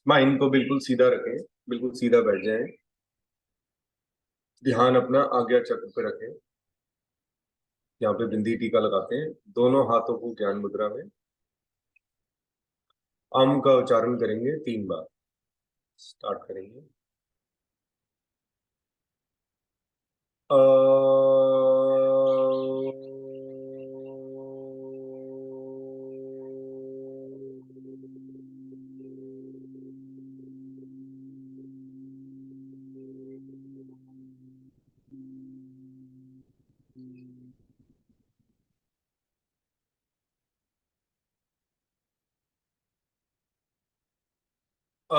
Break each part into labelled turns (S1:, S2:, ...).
S1: Mind को बिल्कुल सीधा रखें, बिल्कुल सीधा बैठ जाएं। ध्यान अपना आज्ञा चक्र पे रखें। यहाँ पे बिंदी टीका लगाते हैं, दोनों हाथों को ज्ञान मुद्रा में। अम का उच्चारण करेंगे 3 बार। स्टार्ट करेंगे। अ अ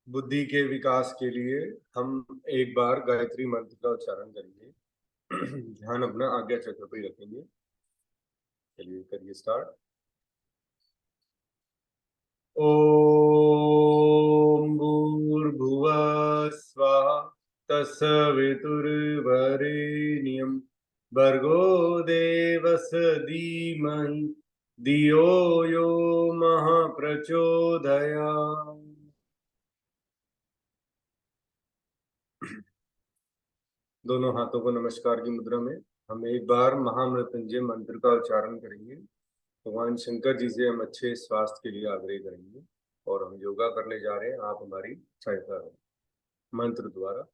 S1: बुद्धि के विकास के लिए हम एक बार गायत्री मंत्र का उच्चारण करेंगे। ध्यान अपना आज्ञा चक्र पे ही रखेंगे। चलिए करिए स्टार्ट। ओम भूर्भुवः स्वः तत्सवितुर्वरेण्यं भर्गो देवस्य धीमहि धियो यो महाप्रचोदयात्। दोनों हाथों को नमस्कार की मुद्रा में हम एक बार महामृत्युंजय मंत्र का उच्चारण करेंगे। भगवान शंकर जी से हम अच्छे स्वास्थ्य के लिए आग्रह करेंगे और हम योगा करने जा रहे हैं। आप हमारी सहायता करें मंत्र द्वारा।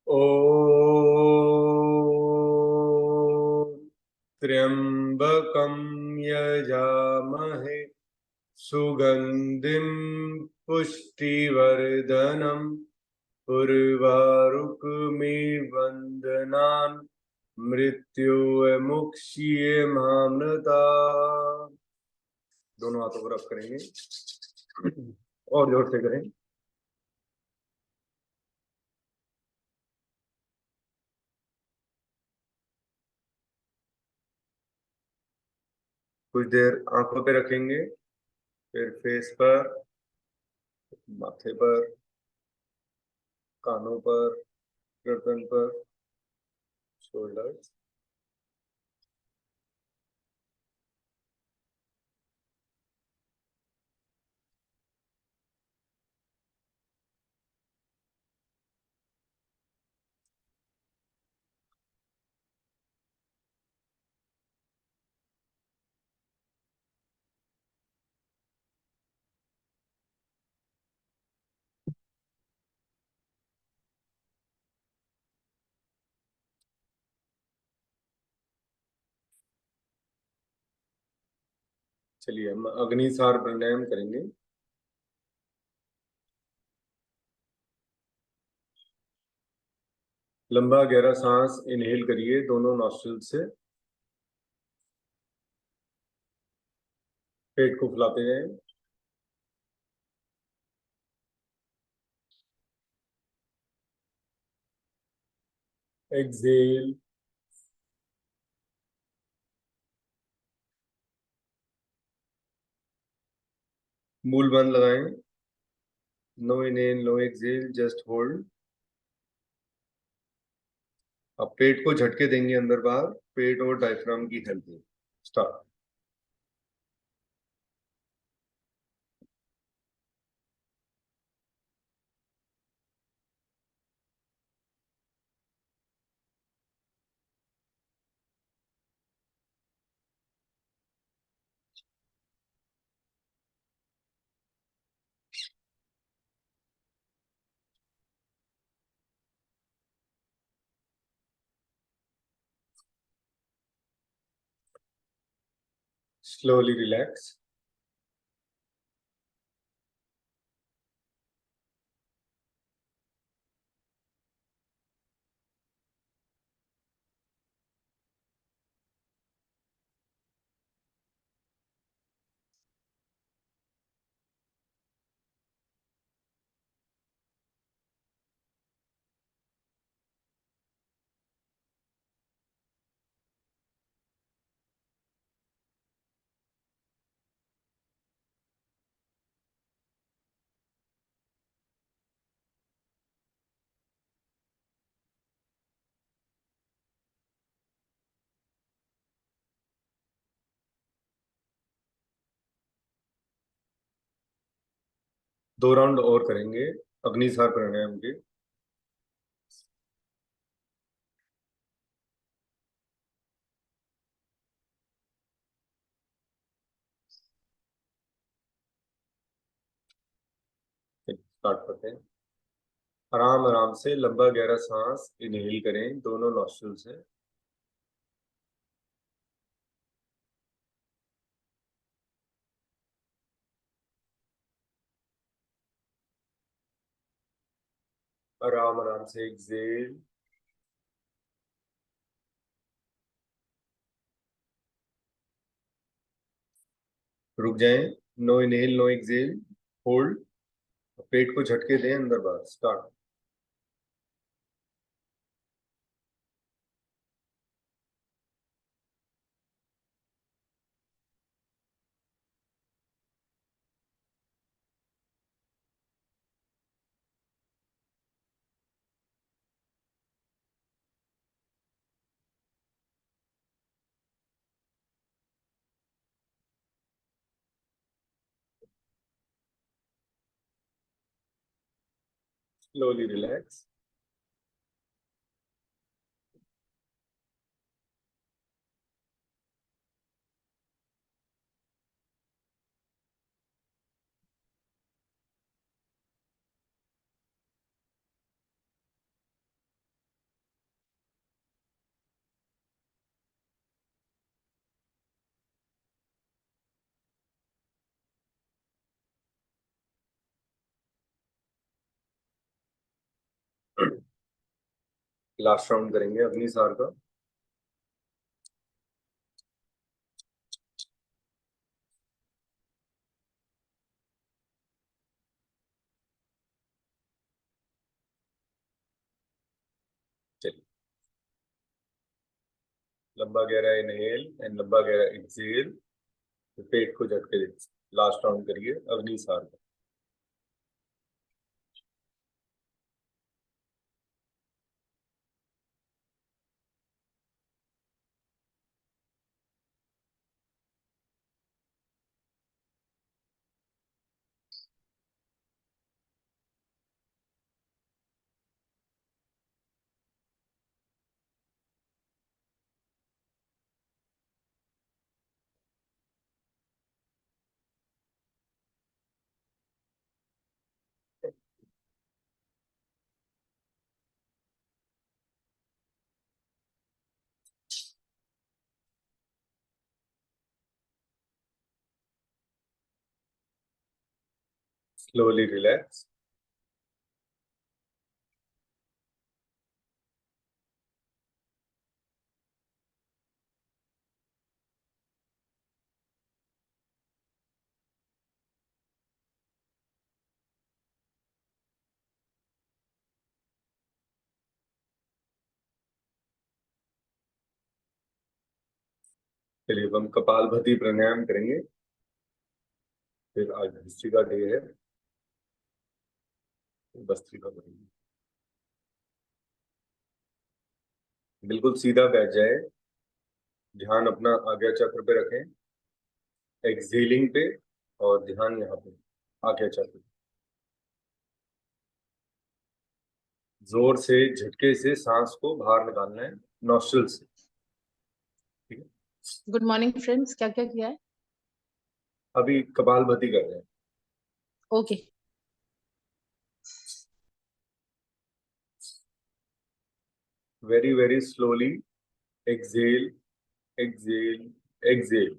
S1: ओम त्र्यंबकं यजामहे सुगंधिं पुष्टिवर्धनम् उर्वारुकमिव बन्धनान् मृत्युर्मुक्षीयमामृता। दोनों हाथों को रब करेंगे और जोर से करें। कुछ देर आंखों पे रखेंगे, फिर फेस पर, माथे पर, कानों पर, गर्दन पर, शोल्डर। चलिए हम अग्निसार प्राणायाम करेंगे। लंबा गहरा सांस इनहेल करिए दोनों नॉस्ट्रिल से। पेट को फुलाते जाएं। एक्सेल। मूल बंद लगाएं। No inhale no exhale, just hold. अब पेट को झटके देंगे अंदर बाहर, पेट और डायफ्राम की हेल्प में। स्टार्ट। Slowly relax. दो राउंड और करेंगे अग्निसार प्राणायाम के। स्टार्ट करते हैं। आराम आराम से लंबा गहरा सांस इनहेल करें दोनों नॉस्ट्रिल से। आराम आराम से एक्सेल। रुक जाएं। No inhale no exhale. Hold. पेट को झटके दें अंदर बाहर। Start. Slowly relax. Last round करेंगे अग्निसार का। चलिए। लंबा गहरा इनहेल एंड लंबा गहरा एक्सेल। पेट को झटके दें। लास्ट राउंड करिए अग्निसार का। Slowly relax. चलिए अब हम कपालभाति प्राणायाम करेंगे। फिर आज भस्त्रिका डे है। भस्त्रिका करेंगे। बिल्कुल सीधा बैठ जाए। ध्यान अपना आज्ञा चक्र पे रखें। एक्सेलिंग पे। और ध्यान यहाँ पे आज्ञा चक्र। जोर से झटके से सांस को बाहर निकालना है नॉस्ट्रल से। ठीक है।
S2: गुड मॉर्निंग फ्रेंड्स, क्या क्या किया है?
S1: अभी कपालभाति कर रहे हैं।
S2: Okay.
S1: Very very slowly. Exhale exhale exhale.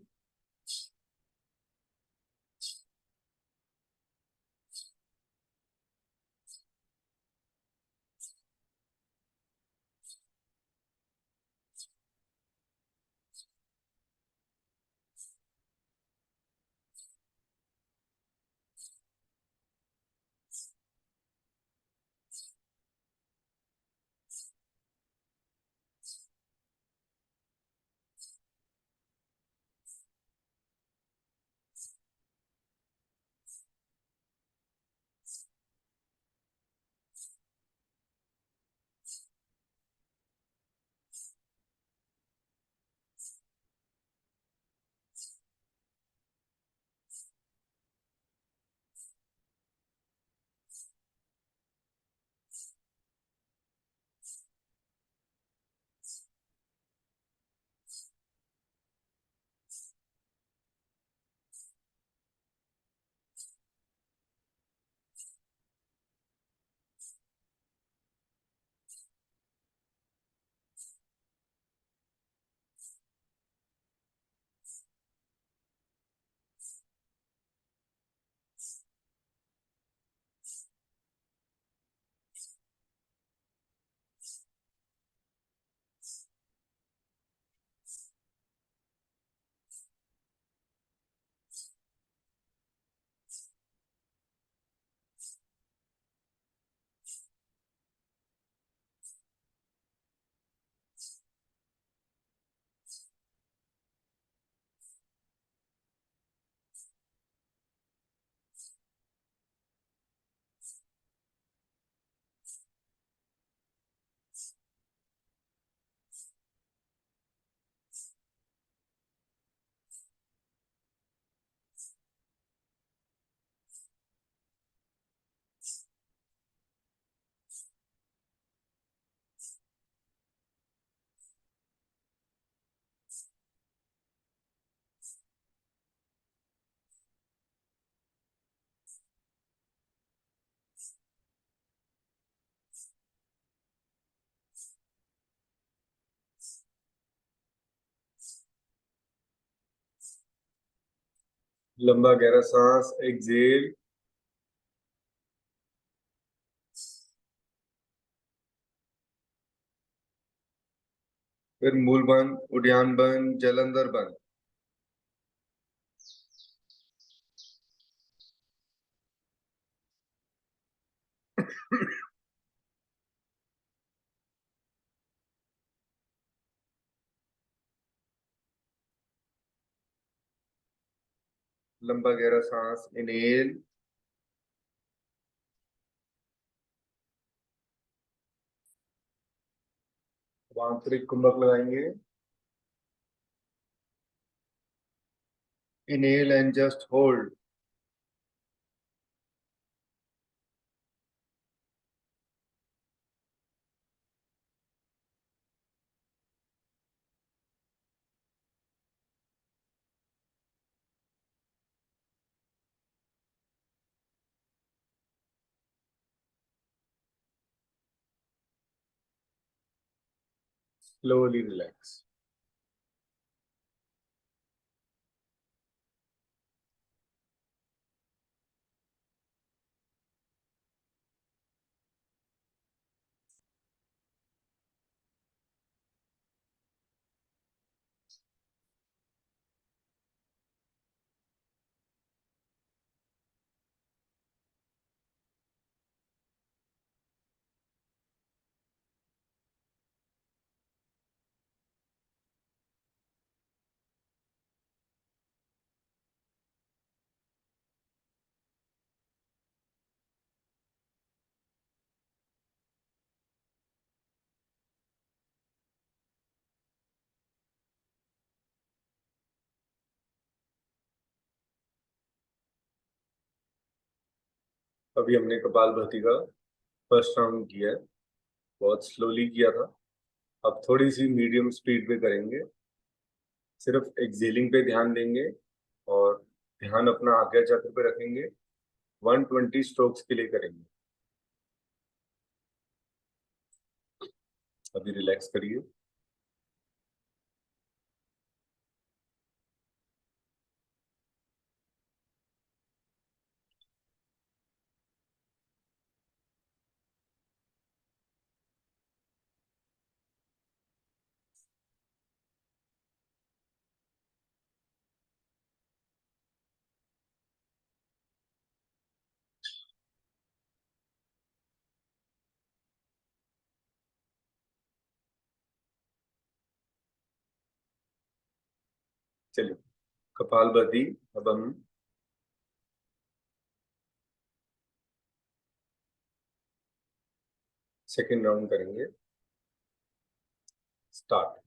S1: लंबा गहरा सांस, एक्सेल। फिर मूल बंद, उद्यान बंद, जलंधर बंद। लंबा गहरा सांस, इनहेल। आंतरिक कुंभक लगाएंगे। Inhale and just hold. Slowly relax. अभी हमने कपालभाति का फर्स्ट राउंड किया है, बहुत स्लोली किया था। अब थोड़ी सी मीडियम स्पीड पे करेंगे। सिर्फ एक्सेलिंग पे ध्यान देंगे और ध्यान अपना आज्ञा चक्र पे रखेंगे। 120 स्ट्रोक्स के लिए करेंगे। अभी रिलैक्स करिए। चलिए, कपालभाति अब हम सेकेंड राउंड करेंगे। स्टार्ट।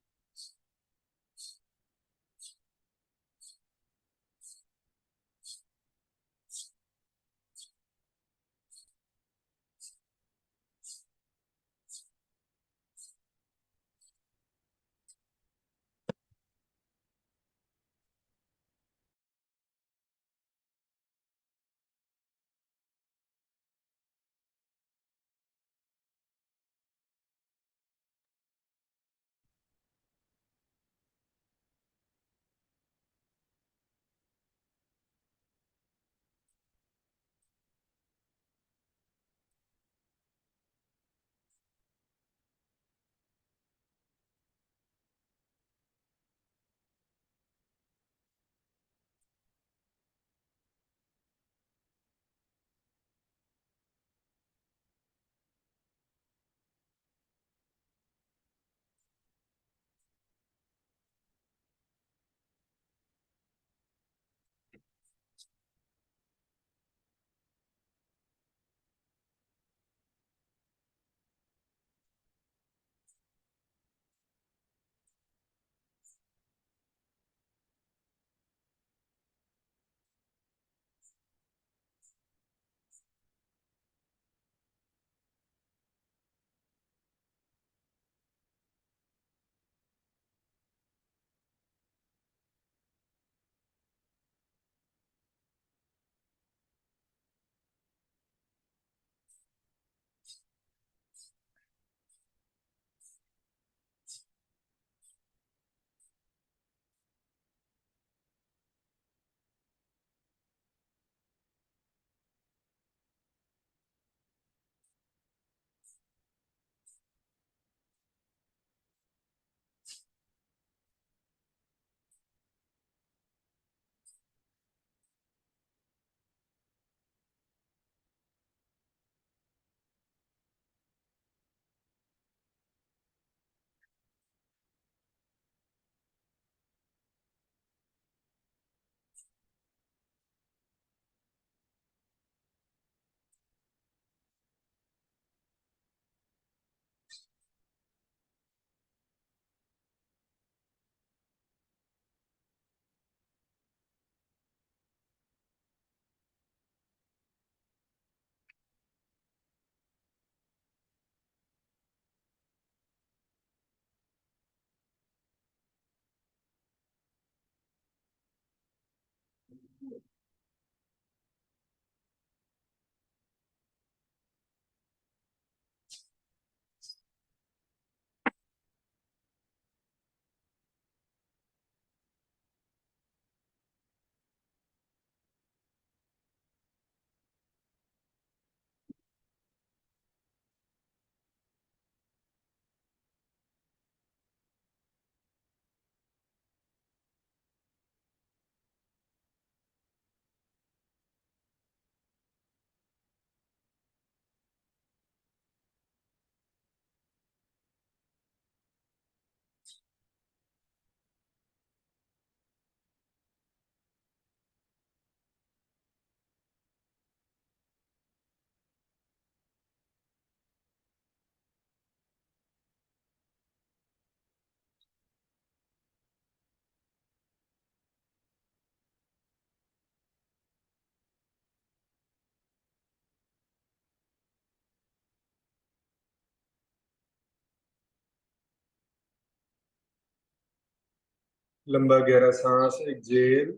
S1: लंबा गहरा सांस, एक्सेल।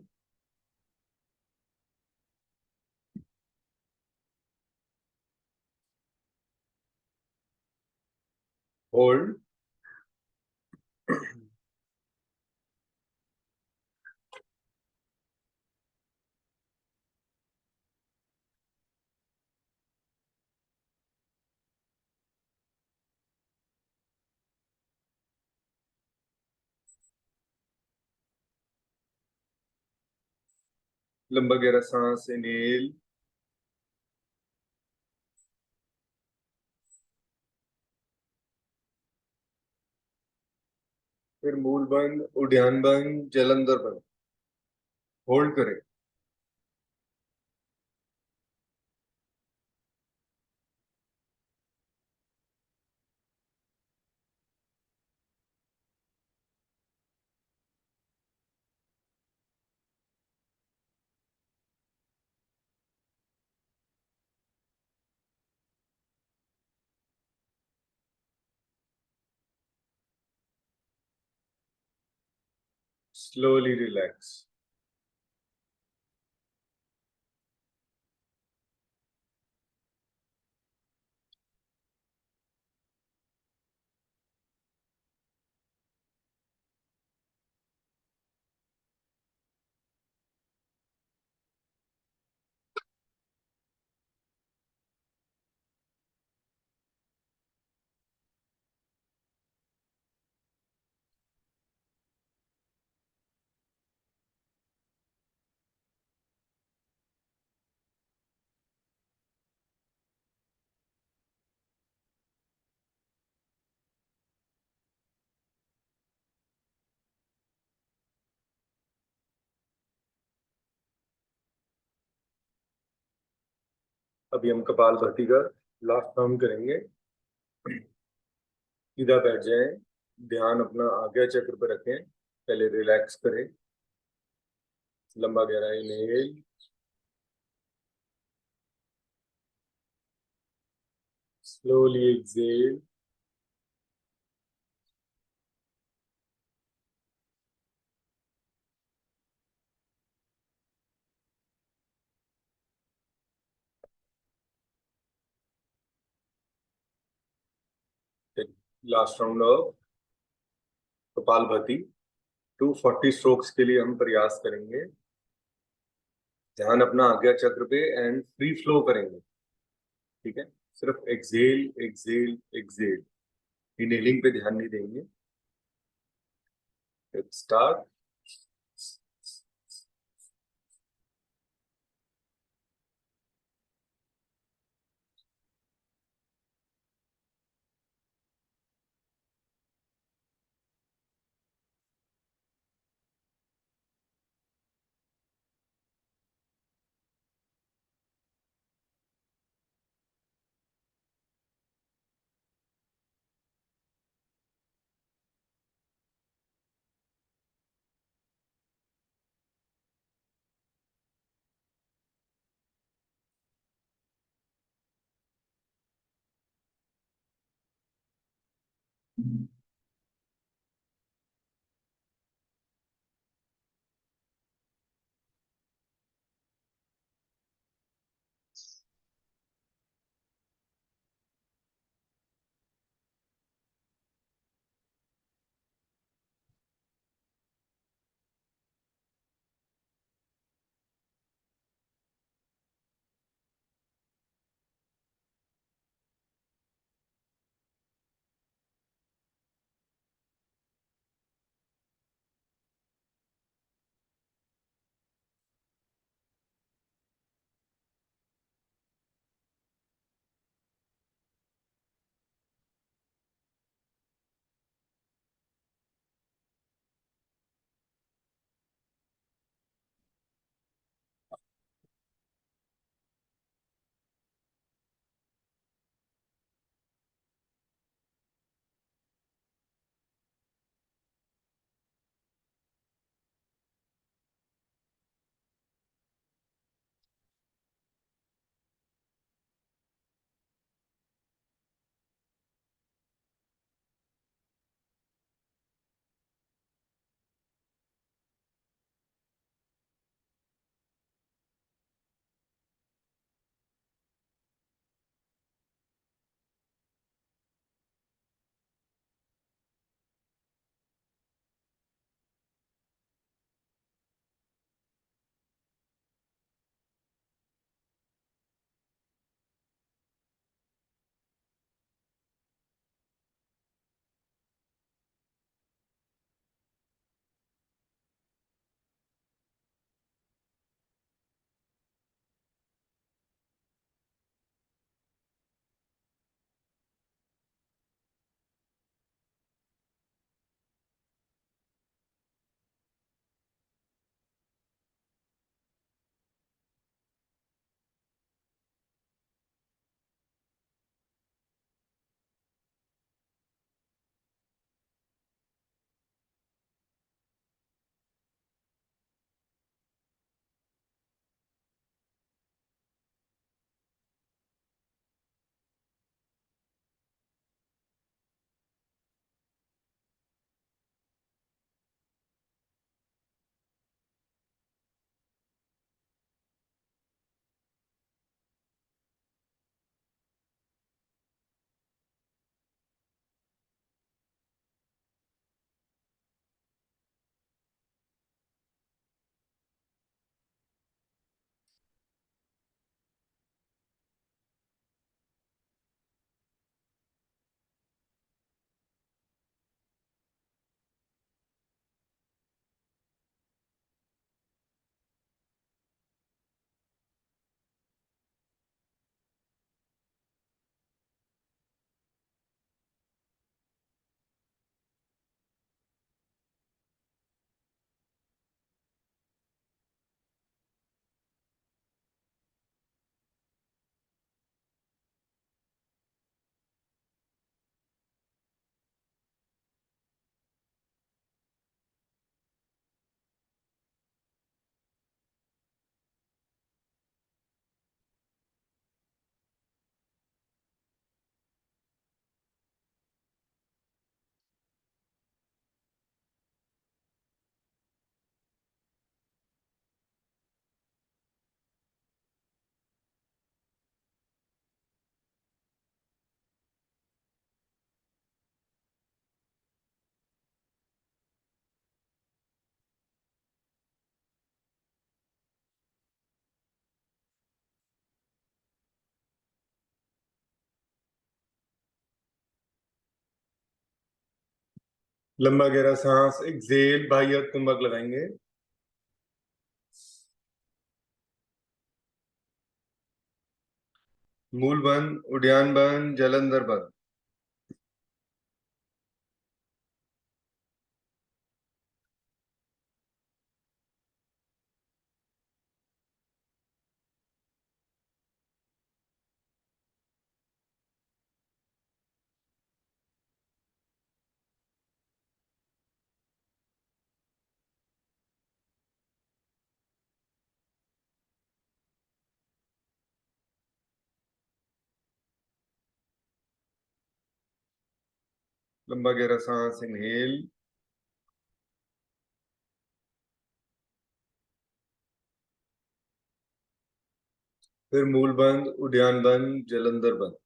S1: होल्ड। लंबा गहरा सांस, इनहेल। फिर मूल बंद, उद्यान बंद, जलंधर बंद। होल्ड करें। Slowly relax. अभी हम कपालभाति का लास्ट राउंड करेंगे। सीधा बैठ जाएं, ध्यान अपना आज्ञा चक्र पर रखें। पहले रिलैक्स करें। लंबा गहरा inhale. Slowly exhale. Last round of kapalbhati. 240 strokes के लिए हम प्रयास करेंगे। ध्यान अपना आज्ञा चक्र पे एंड फ्री फ्लो करेंगे। ठीक है, सिर्फ एक्सेल एक्सेल एक्सेल, इनहेलिंग पे ध्यान नहीं देंगे। स्टार्ट। लंबा गहरा सांस, एक्सेल, बाह्य कुंभक लगाएंगे। मूल बंद, उद्यान बंद, जलंधर बंद। लंबा गहरा सांस, इनहेल। फिर मूल बंद, उद्यान बंद, जलंधर बंद।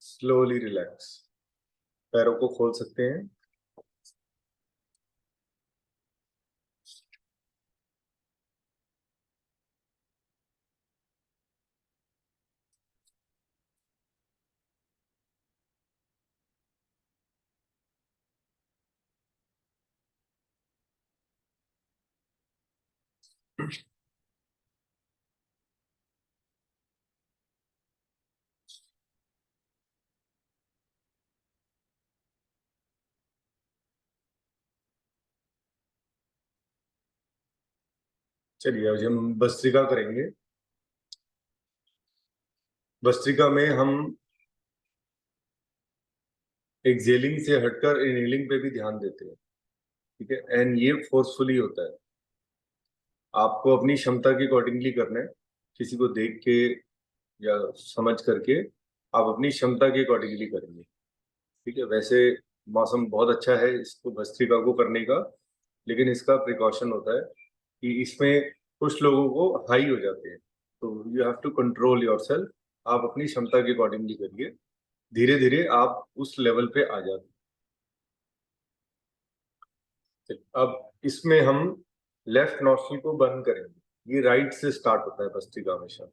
S1: Slowly relax. पैरों को खोल सकते हैं। चलिए अब हम भस्त्रिका करेंगे। भस्त्रिका में हम एक्सेलिंग से हटकर इनहेलिंग पे भी ध्यान देते हैं। ठीक है, एंड ये फोर्सफुली होता है। आपको अपनी क्षमता के अकॉर्डिंगली करना है, किसी को देख के या समझ करके आप अपनी क्षमता के अकॉर्डिंगली करेंगे। ठीक है, वैसे मौसम बहुत अच्छा है इसको भस्त्रिका को करने का, लेकिन इसका प्रिकॉशन होता है कि इसमें कुछ लोगों को हाई हो जाते हैं, तो you have to control yourself. आप अपनी क्षमता के अकॉर्डिंगली करिए, धीरे धीरे आप उस लेवल पे आ जाते हैं। अब इसमें हम लेफ्ट नॉस्ट्रिल को बंद करेंगे। ये राइट से स्टार्ट होता है भस्त्रिका हमेशा।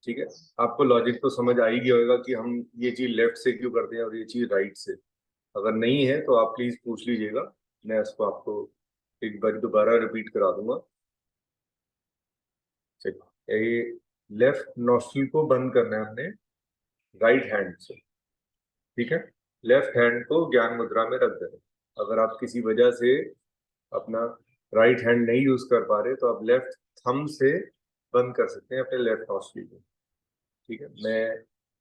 S1: ठीक है, आपको लॉजिक तो समझ आ ही गया होगा कि हम ये चीज लेफ्ट से क्यों करते हैं और ये चीज राइट से। अगर नहीं है तो आप प्लीज पूछ लीजिएगा, मैं इसको आपको एक बार दोबारा रिपीट करा दूंगा। चलिए, ये लेफ्ट नॉस्ट्रिल को बंद करना है हमने राइट हैंड से। ठीक है, लेफ्ट हैंड को ज्ञान मुद्रा में रख देना। अगर आप किसी वजह से अपना राइट हैंड नहीं यूज कर पा रहे तो आप लेफ्ट थंब से बंद कर सकते हैं अपने लेफ्ट नॉस्ट्रिल को। ठीक है, मैं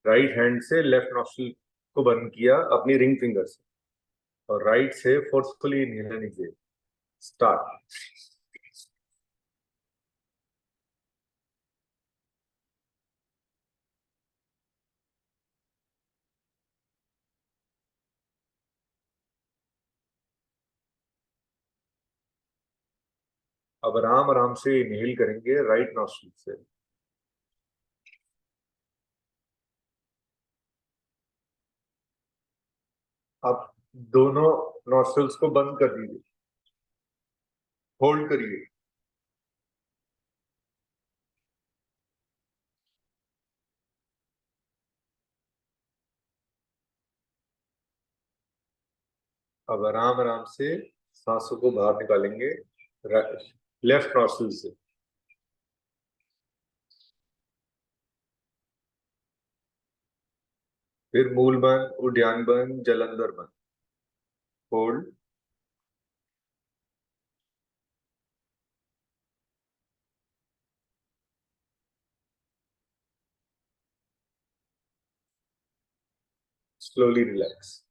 S1: राइट हैंड से लेफ्ट नॉस्ट्रिल को बंद किया अपनी रिंग फिंगर से, और राइट से फोर्सफुली इनहेल एक्सहेल स्टार्ट। अब आराम आराम से इनहेल करेंगे राइट नॉस्ट्रिल से। आप दोनों नॉस्ट्रल्स को बंद कर दीजिए, होल्ड करिए। अब आराम आराम से सांसों को बाहर निकालेंगे लेफ्ट नॉस्ट्रल से। फिर मूल बंद, उद्यान बंद, जलंधर बंद। होल्ड। Slowly relax.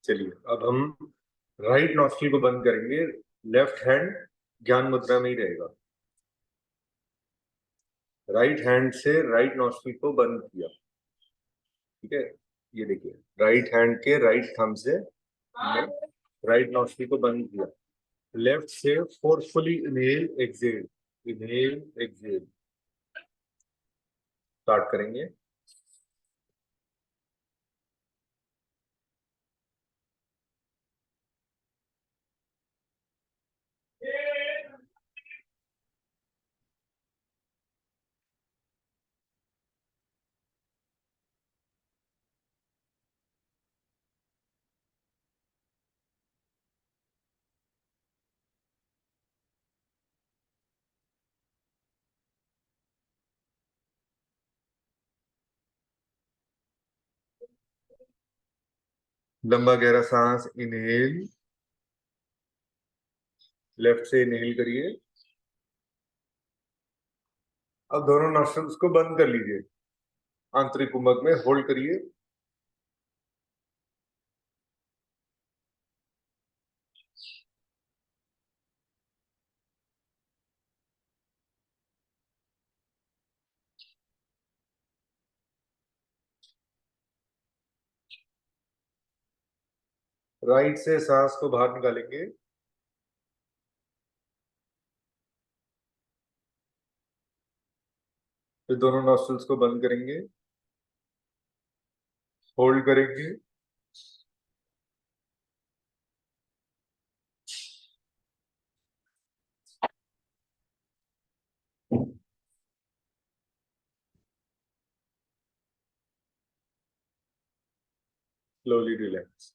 S1: चलिए अब हम राइट नॉस्ट्रिल को बंद करेंगे। लेफ्ट हैंड ज्ञान मुद्रा में ही रहेगा। राइट हैंड से राइट नॉस्ट्रिल को बंद किया। ठीक है, ये देखिए राइट हैंड के राइट थंब से राइट नॉस्ट्रिल को बंद किया। लेफ्ट से forcefully inhale exhale, inhale exhale start करेंगे। लंबा गहरा सांस इनहेल, लेफ्ट से इनहेल करिए। अब दोनों नॉस्ट्रल्स को बंद कर लीजिए, आंतरिक कुंभक में होल्ड करिए। राइट से सांस को बाहर निकालेंगे। फिर दोनों नॉस्ट्रल्स को बंद करेंगे, होल्ड करेंगे। Slowly relax.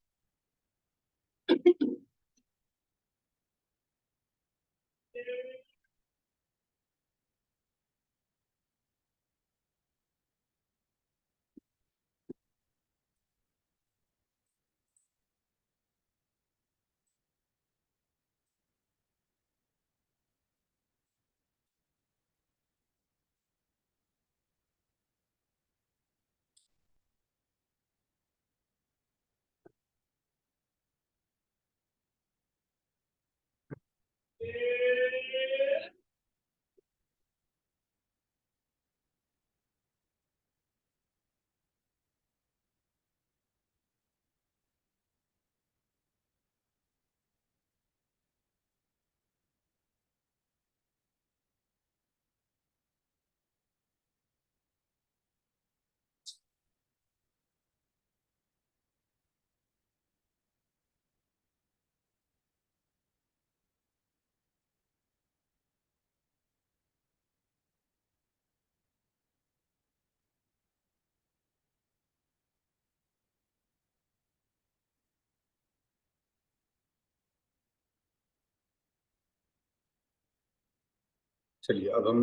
S1: चलिए अब हम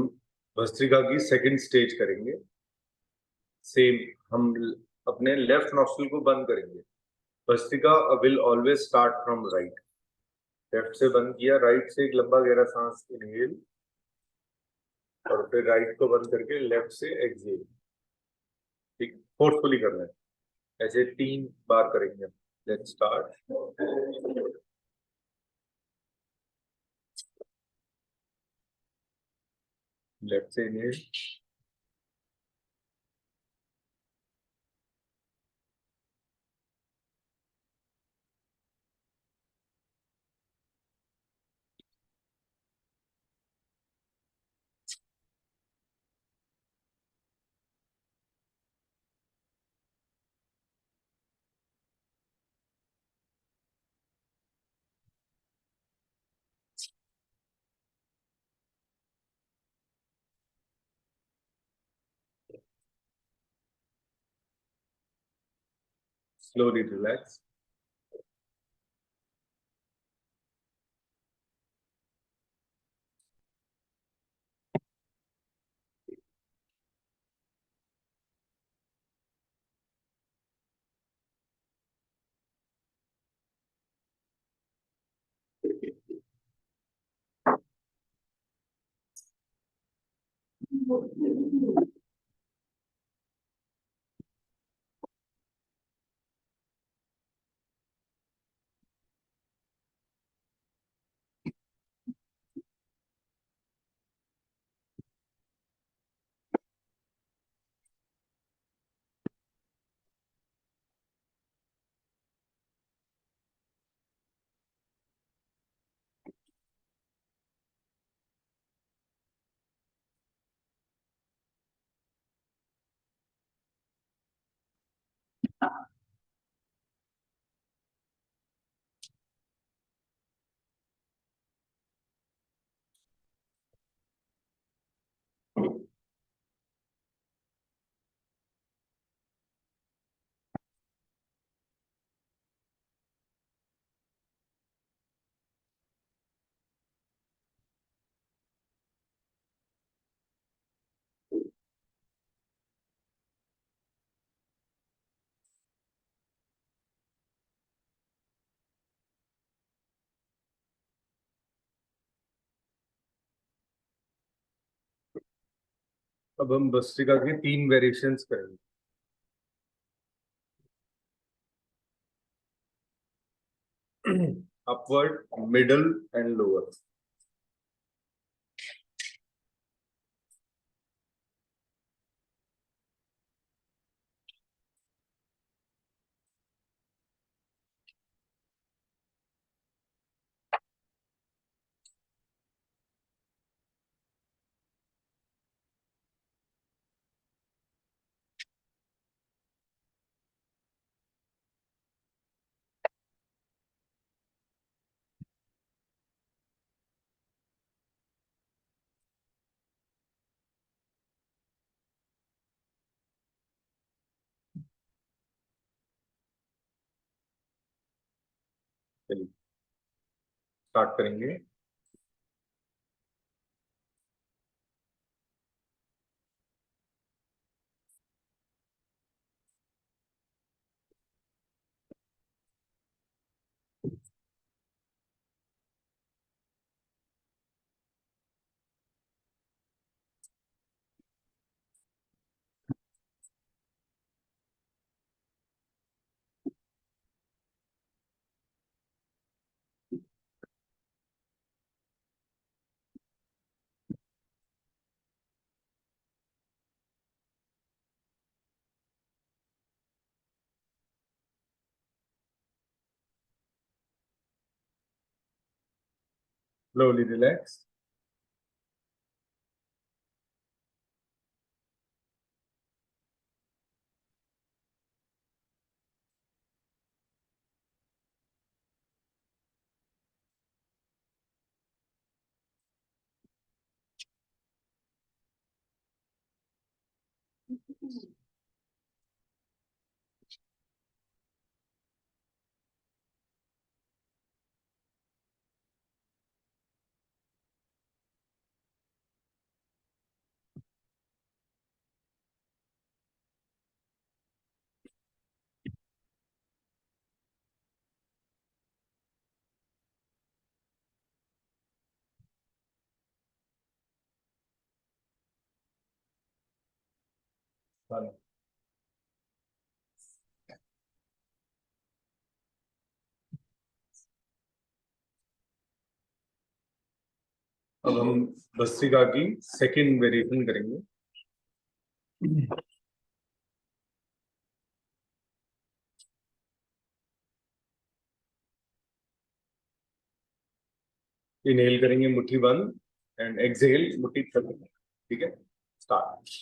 S1: भस्त्रिका की सेकंड स्टेज करेंगे। सेम हम अपने लेफ्ट नॉस्ट्रिल को बंद करेंगे। Bhastrika will always start from right. Left से बंद किया, राइट से एक लंबा गहरा सांस इनहेल और फिर राइट को बंद करके लेफ्ट से एक्सहेल। ठीक, फोर्सफुली करना है, ऐसे 3 बार करेंगे। Let's start. लेफ्ट से इनहेल, slowly relax. अब हम भस्त्रिका के 3 वेरिएशंस करेंगे। Upward, middle and lower. चलिए स्टार्ट करेंगे। Slowly relax. अब हम भस्त्रिका की सेकंड वेरिएशन करेंगे। इनहेल करेंगे मुट्ठी बंद एंड एक्सहेल मुट्ठी तक। ठीक है, स्टार्ट।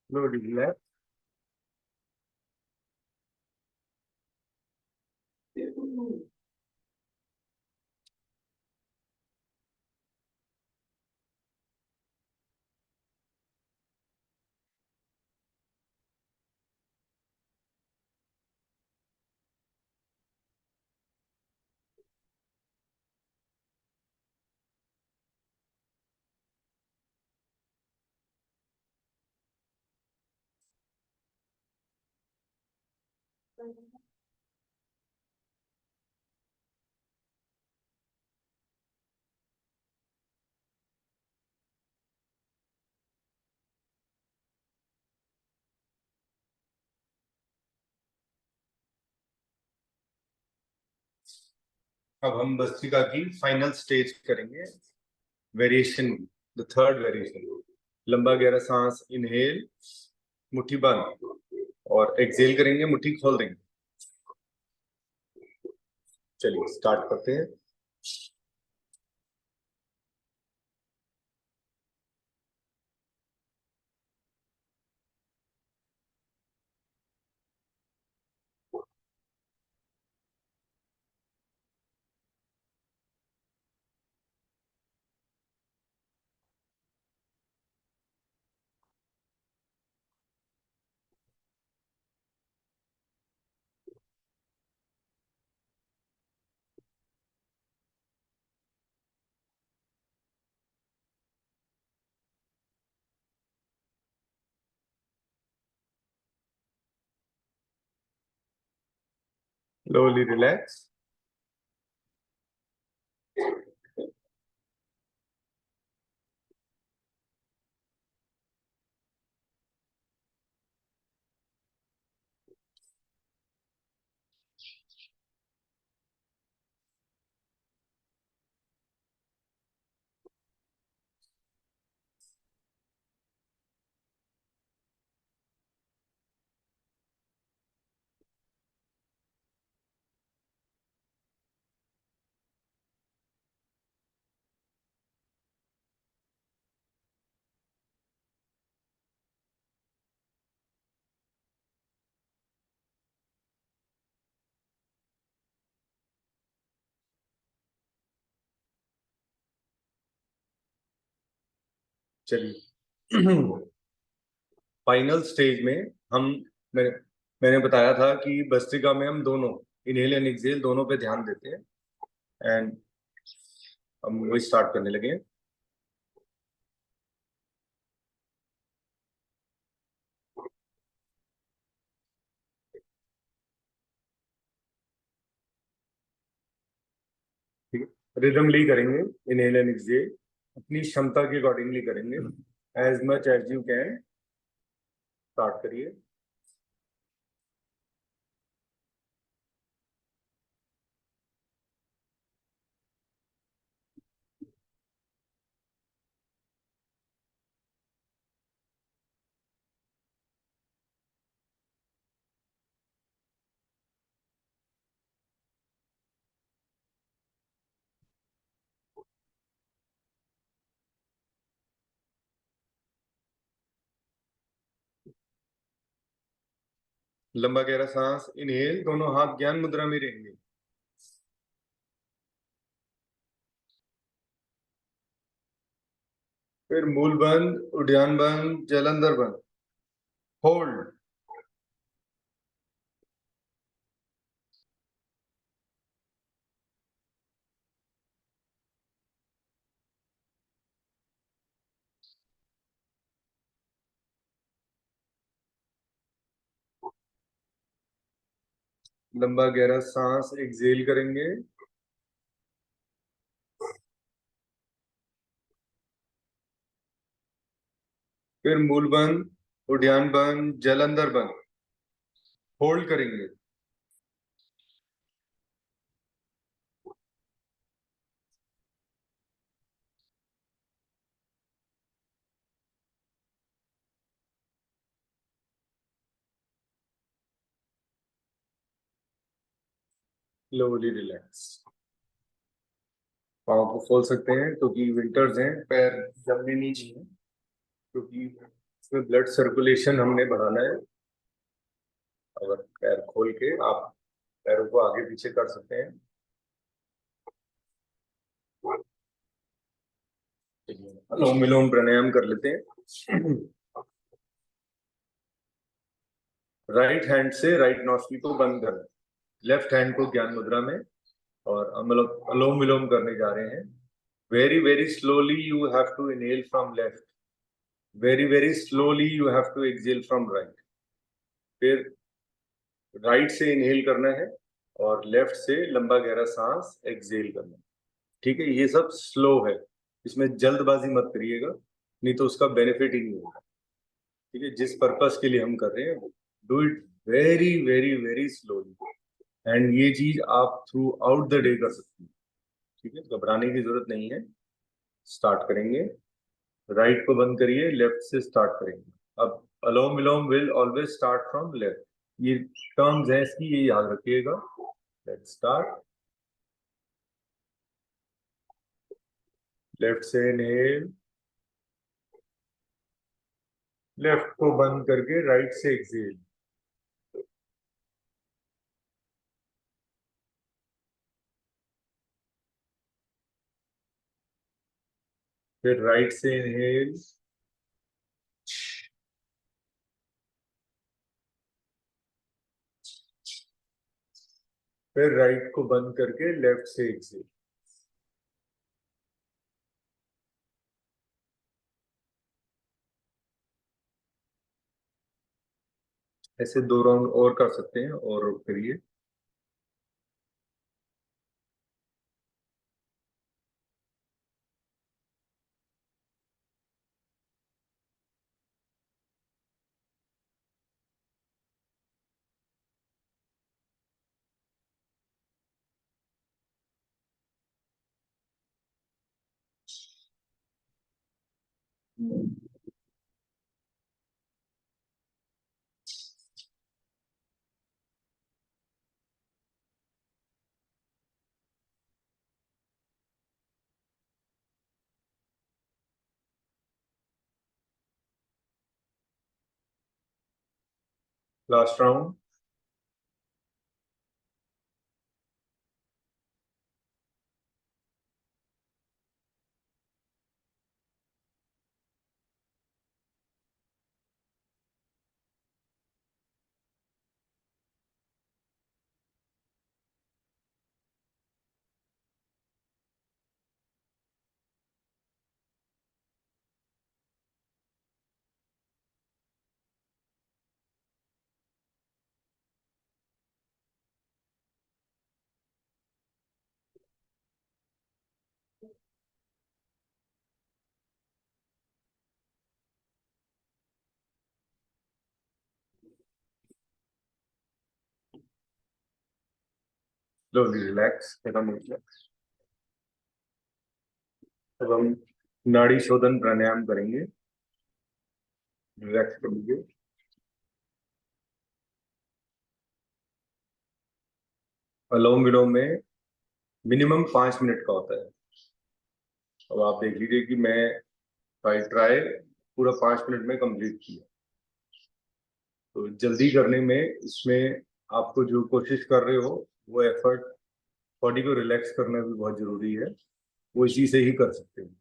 S1: Slowly relax. अब हम भस्त्रिका की फाइनल स्टेज करेंगे, वेरिएशन, द थर्ड वेरिएशन। लंबा गहरा सांस इनहेल, मुट्ठी बंद, और एक्सहेल करेंगे, मुट्ठी खोल देंगे। चलिए स्टार्ट करते हैं। Slowly relax. चलिए फाइनल स्टेज में हम, मैंने मैंने बताया था कि भस्त्रिका में हम दोनों इनहेल एंड एक्सहेल दोनों पे ध्यान देते हैं, एंड हम वही स्टार्ट करने लगे हैं। ठीक है, रिदमली करेंगे, इनहेल एंड एक्सहेल अपनी क्षमता के अकॉर्डिंगली करेंगे, as much as you can. Start करिए। लंबा गहरा सांस इनहेल, दोनों हाथ ज्ञान मुद्रा में रहेंगे। फिर मूल बंद, उद्यान बंद, जलंधर बंद, होल्ड। लंबा गहरा सांस एक्सहेल करेंगे। फिर मूल बंद, उद्यान बंद, जलंधर बंद, होल्ड करेंगे। Slowly relax. पाँव को खोल सकते हैं क्योंकि विंटर्स हैं, पैर जमने नहीं चाहिए क्योंकि इसमें ब्लड सर्कुलेशन हमने बढ़ाना है। अगर पैर खोल के आप पैरों को आगे पीछे कर सकते हैं। अनुलोम विलोम प्राणायाम कर लेते हैं। राइट हैंड से राइट नॉस्ट्रिल को बंद कर, लेफ्ट हैंड को ज्ञान मुद्रा में, और मतलब अनुलोम विलोम करने जा रहे हैं। Very very slowly you have to inhale from left, very very slowly you have to exhale from right. फिर राइट से इनहेल करना है और लेफ्ट से लंबा गहरा सांस एक्सहेल करना है। ठीक है, ये सब स्लो है, इसमें जल्दबाजी मत करिएगा, नहीं तो उसका बेनिफिट ही नहीं होगा। ठीक है, जिस पर्पस के लिए हम कर रहे हैं, do it very very very slowly, and ये चीज आप थ्रू आउट द डे कर सकते हैं। ठीक है, घबराने की जरूरत नहीं है। स्टार्ट करेंगे, राइट को बंद करिए, लेफ्ट से स्टार्ट करेंगे। अब अलोम विलोम will always start from left, ये टर्म्स है इसकी, ये याद रखिएगा। Let's start. लेफ्ट से इनहेल, लेफ्ट को बंद करके राइट से एक्सहेल। फिर राइट से इनहेल, फिर राइट को बंद करके लेफ्ट से एक्सहेल। ऐसे 2 राउंड और कर सकते हैं, और करिए। Last round. स्लोली रिलैक्स, एकदम रिलैक्स। अब हम नाड़ी शोधन प्राणायाम करेंगे। रिलैक्स कर लीजिए। अनुलोम विलोम में मिनिमम 5 मिनट का होता है। अब आप देख लीजिए कि मैं ट्राई पूरा 5 मिनट में कंप्लीट किया। तो जल्दी करने में, इसमें आपको जो कोशिश कर रहे हो वो एफर्ट, बॉडी को रिलैक्स करना भी बहुत जरूरी है, वो इसी से ही कर सकते हैं।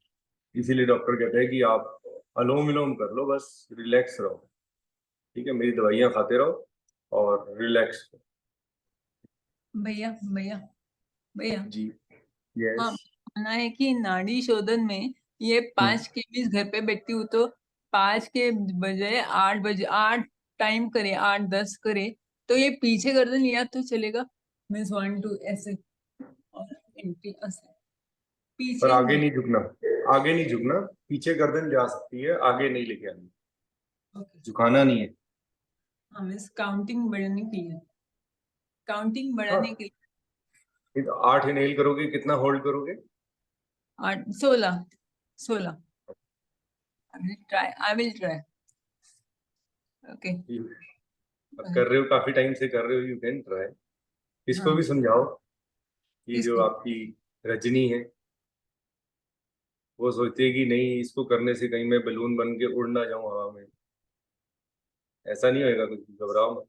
S1: इसीलिए डॉक्टर कहते हैं कि आप अनुलोम विलोम कर लो, बस रिलैक्स रहो। ठीक है, मेरी दवाइयाँ खाते रहो और रिलैक्स करो।
S3: भैया भैया भैया
S1: जी
S3: हाँ,
S1: यस।
S3: माना है कि नाड़ी शोधन में ये 5 के 20 घर पे बैठती हूँ तो 5 के बजाय 8 बजे 8 टाइम करे, 8-10 करे तो ये पीछे गर्दन लिया तो चलेगा। मीन्स 1 2 ऐसे और एंटी ऐसे
S1: पर
S3: पीछे
S1: आगे
S3: नहीं।
S1: नहीं झुकना, आगे नहीं झुकना, पीछे गर्दन जा सकती है, आगे नहीं लेके आनी,
S3: ओके
S1: झुकाना नहीं है।
S3: हाँ, मीन्स काउंटिंग बढ़ाने के लिए, काउंटिंग
S1: हाँ,
S3: बढ़ाने के लिए।
S1: नहीं तो 8 इनहेल करोगे, कितना होल्ड करोगे?
S3: 8 16 16। I will try. ओके
S1: अब कर रहे हो, काफी टाइम से कर रहे हो, यू कैन ट्राई। इसको
S3: हाँ
S1: भी समझाओ, ये जो
S3: किसको?
S1: आपकी रजनी है, वो सोचती है कि नहीं, इसको करने से कहीं मैं बलून बन के उड़ ना जाऊं हवा में। ऐसा नहीं होएगा कुछ, घबराओ मत।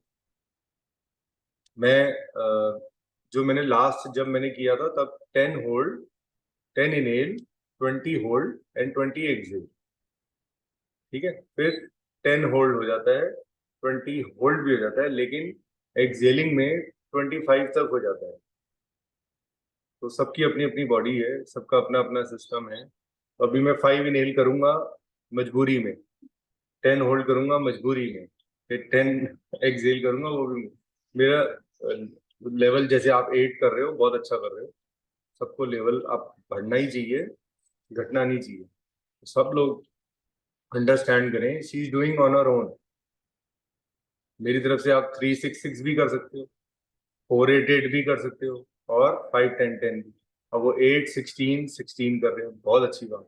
S1: जो मैंने लास्ट जब मैंने किया था तब 10 hold, 10 inhale, 20 hold and 20 exhale. ठीक है, फिर 10 होल्ड हो जाता है, 20 होल्ड भी हो जाता है, लेकिन एक्सेलिंग में 25 तक हो जाता है। तो सबकी अपनी अपनी बॉडी है, सबका अपना अपना सिस्टम है। तो अभी मैं 5 इनहेल करूंगा मजबूरी में, 10 होल्ड करूंगा मजबूरी में, फिर 10 एक्सेल करूंगा वो भी। मेरा लेवल जैसे आप 8 कर रहे हो, बहुत अच्छा कर रहे हो। सबको लेवल आप बढ़ना ही चाहिए, घटना नहीं चाहिए। सब लोग अंडरस्टैंड करें, she is doing on her own. मेरी तरफ से आप 3-6-6 भी कर सकते हो, 4-8-8 भी कर सकते हो, और 5-10-10 भी। अब वो 8-16-16 कर रहे हो, बहुत अच्छी बात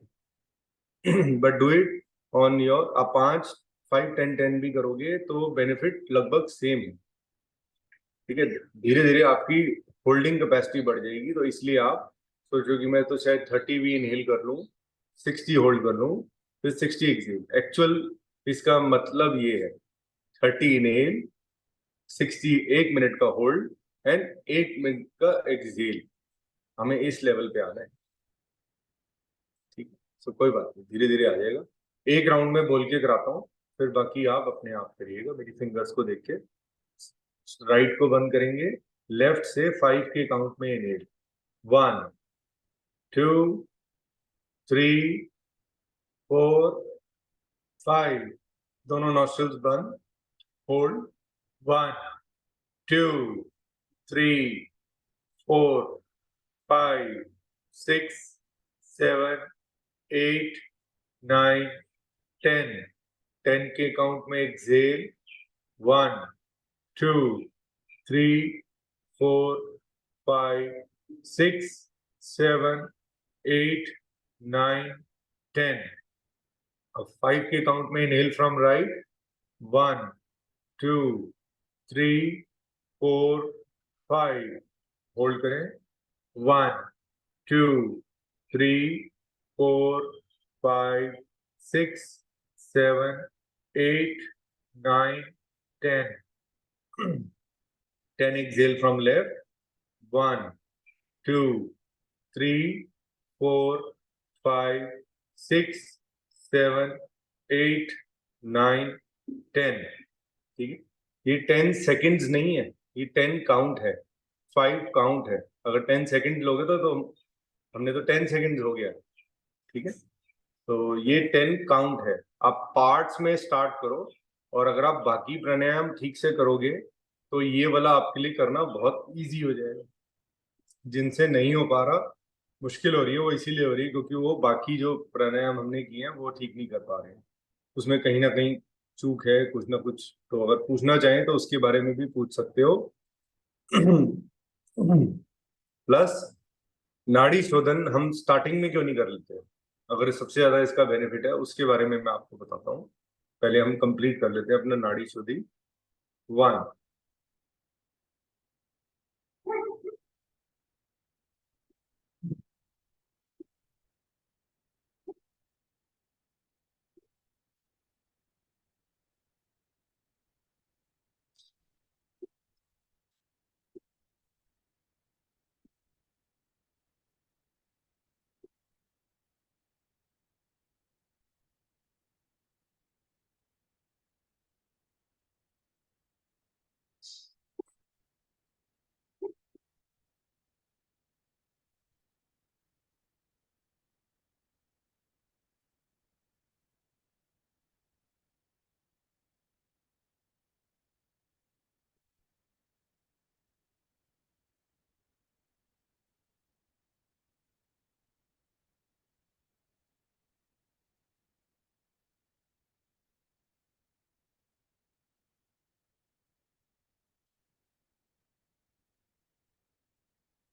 S1: है। But do it on your, आप 5-5-10-10 भी करोगे तो बेनिफिट लगभग सेम है। ठीक है, धीरे धीरे आपकी होल्डिंग कैपेसिटी बढ़ जाएगी। तो इसलिए आप सोचो कि मैं तो शायद 30 भी इनहेल कर लूँ, 60 होल्ड कर लूँ, फिर 60 एक्सेल। एक्चुअल इसका मतलब ये है, 30 इनहेल, 60 1 मिनट का होल्ड एंड 8 मिनट का एक्सेल। हमें इस लेवल पे आना है। ठीक है, सो कोई बात नहीं, धीरे धीरे आ जाएगा। एक राउंड में बोल के कराता हूँ, फिर बाकी आप अपने आप करिएगा मेरी फिंगर्स को देख के। राइट को बंद करेंगे, लेफ्ट से 5 के काउंट में इनहेल, 1 2 3 4 5, दोनों नॉस्ट्रल्स बंद, होल्ड, 1 2 3 4 5 6 7 8 9 10, 10 के काउंट में एक्सेल, 1 2 3 4 5 6 7 8 9 10। अब 5 के काउंट में इनहेल फ्रॉम राइट, 1 2 3 4 5, होल्ड करें, 1 2 3 4 5 6 7 8 9 10। 10 exhale from left, 1 2 3 4 5 6 7 8 9 10। ठीक है, ये 10 सेकंड्स नहीं है, ये 10 काउंट है, 5 काउंट है। अगर 10 सेकंड लोगे तो हमने तो 10 सेकंड हो गया। ठीक है, तो ये 10 काउंट है। आप पार्ट्स में स्टार्ट करो, और अगर आप बाकी प्राणायाम ठीक से करोगे तो ये वाला आपके लिए करना बहुत इजी हो जाएगा। जिनसे नहीं हो पा रहा, मुश्किल हो रही है, वो इसीलिए हो रही है क्योंकि वो बाकी जो प्राणायाम हमने किए हैं वो ठीक नहीं कर पा रहे हैं। उसमें कहीं ना कहीं चूक है, कुछ ना कुछ। तो अगर पूछना चाहें तो उसके बारे में भी पूछ सकते हो। प्लस नाड़ी शोधन हम स्टार्टिंग में क्यों नहीं कर लेते? अगर सबसे ज्यादा इसका बेनिफिट है उसके बारे में मैं आपको बताता हूँ। पहले हम कंप्लीट कर लेते हैं अपना नाड़ी शोधी 1।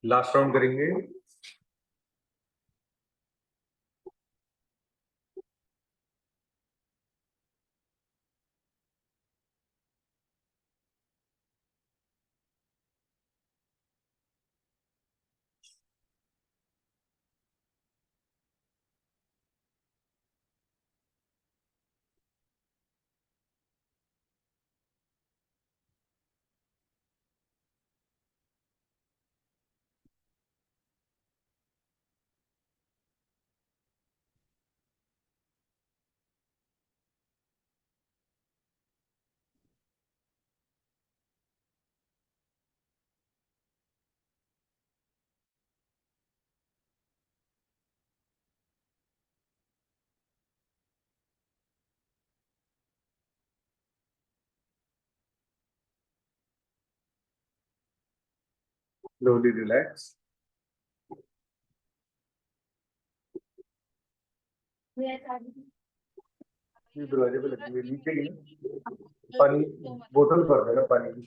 S1: लास्ट राउंड करेंगे। Slowly relax. ये दरवाजे पे लगी हुई नीचे ही ना, पानी बोतल भर देना पानी की।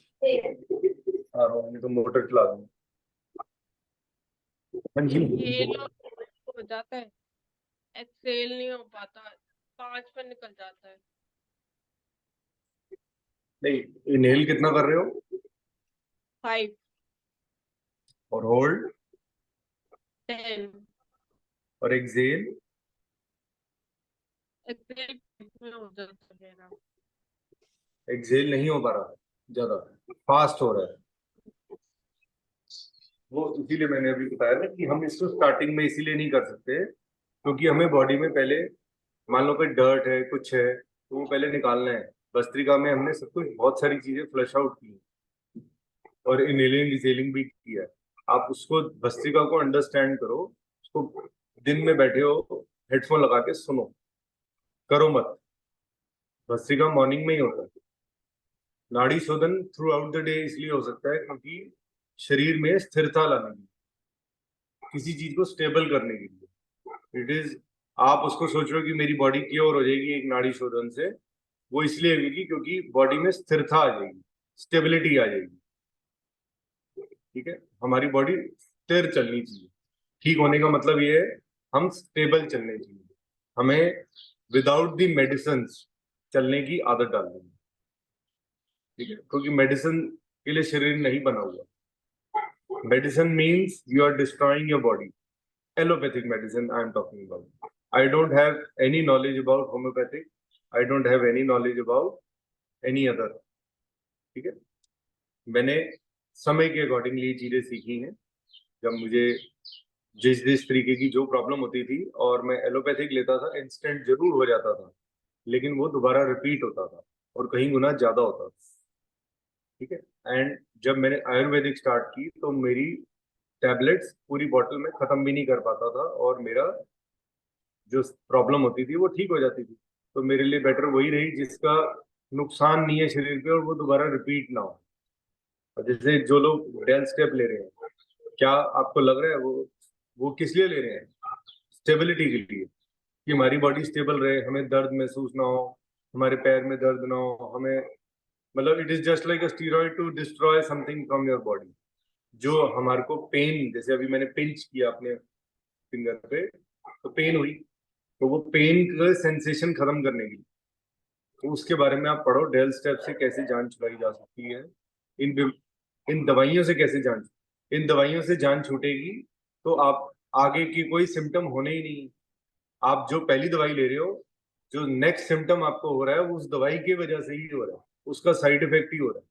S1: हाँ नहीं तो मोटर चला दूँ। हाँ जी।
S4: हो जाता है, एक्सेल नहीं हो पाता, 5 पर निकल जाता है।
S1: नहीं, इनहेल कितना कर रहे हो?
S4: 5,
S1: और होल्ड
S4: 10,
S1: और एक्सेल
S4: एक्सेल में हो जाता है मेरा।
S1: एक्सेल नहीं हो पा रहा है, ज्यादा फास्ट हो रहा है। वो इसीलिए मैंने अभी बताया ना कि हम इसको स्टार्टिंग में इसीलिए नहीं कर सकते क्योंकि हमें बॉडी में पहले मान लो कोई डर्ट है कुछ है तो वो पहले निकालना है। भस्त्रिका में हमने सब कुछ बहुत सारी चीजें फ्लश आउट की और इनहेलिंग डिसेलिंग भी किया है। आप उसको भस्त्रिका को अंडरस्टैंड करो, उसको दिन में बैठे हो हेडफोन लगा के सुनो, करो मत। भस्त्रिका मॉर्निंग में ही होता है। नाड़ी शोधन थ्रू आउट द डे इसलिए हो सकता है क्योंकि शरीर में स्थिरता लाने की, किसी चीज को स्टेबल करने के लिए। इट इज, आप उसको सोच रहे हो कि मेरी बॉडी क्योर हो जाएगी एक नाड़ी शोधन से, वो इसलिए होगी क्योंकि बॉडी में स्थिरता आ जाएगी, स्टेबिलिटी आ जाएगी। ठीक है, हमारी बॉडी स्थिर चलनी चाहिए। ठीक होने का मतलब ये है हम स्टेबल चलने चाहिए। हमें विदाउट द मेडिसिन चलने की आदत डालनी है। ठीक है, क्योंकि मेडिसिन के लिए शरीर नहीं बना हुआ। Medicine means you are destroying your body. Allopathic medicine I am talking about. I don't have any knowledge about homeopathic. I don't have any knowledge about any other. ठीक है, मैंने समय के अकॉर्डिंगली ये चीजें सीखी हैं। जब मुझे जिस जिस तरीके की जो प्रॉब्लम होती थी और मैं एलोपैथिक लेता था, इंस्टेंट जरूर हो जाता था लेकिन वो दोबारा रिपीट होता था और कहीं गुना ज्यादा होता था। ठीक है, एंड जब मैंने आयुर्वेदिक स्टार्ट की तो मेरी टैबलेट्स पूरी बोतल में खत्म भी नहीं कर पाता था और मेरा जो प्रॉब्लम होती थी वो ठीक हो जाती थी। तो मेरे लिए बेटर वही रही जिसका नुकसान नहीं है शरीर पे और वो दोबारा रिपीट ना हो। और जैसे जो लोग डेल स्टेप ले रहे हैं, क्या आपको लग रहा है वो किस लिए ले रहे हैं? स्टेबिलिटी के लिए, कि हमारी बॉडी स्टेबल रहे, हमें दर्द महसूस ना हो, हमारे पैर में दर्द ना हो, हमें मतलब it is just like a steroid to destroy something from your body. जो हमारे को पेन, जैसे अभी मैंने पिंच किया अपने फिंगर पे तो पेन हुई, तो वो पेन का सेंसेशन खत्म करने के लिए, तो उसके बारे में आप पढ़ो डेल स्टेप से कैसे जान छुड़ाई जा सकती है। इन इन दवाइयों से कैसे जान, इन दवाइयों से जान छूटेगी तो आप आगे की कोई सिम्टम होने ही नहीं। आप जो पहली दवाई ले रहे हो, जो नेक्स्ट सिम्टम आपको हो रहा है वो उस दवाई की वजह से ही हो रहा है, उसका साइड इफेक्ट ही हो रहा है।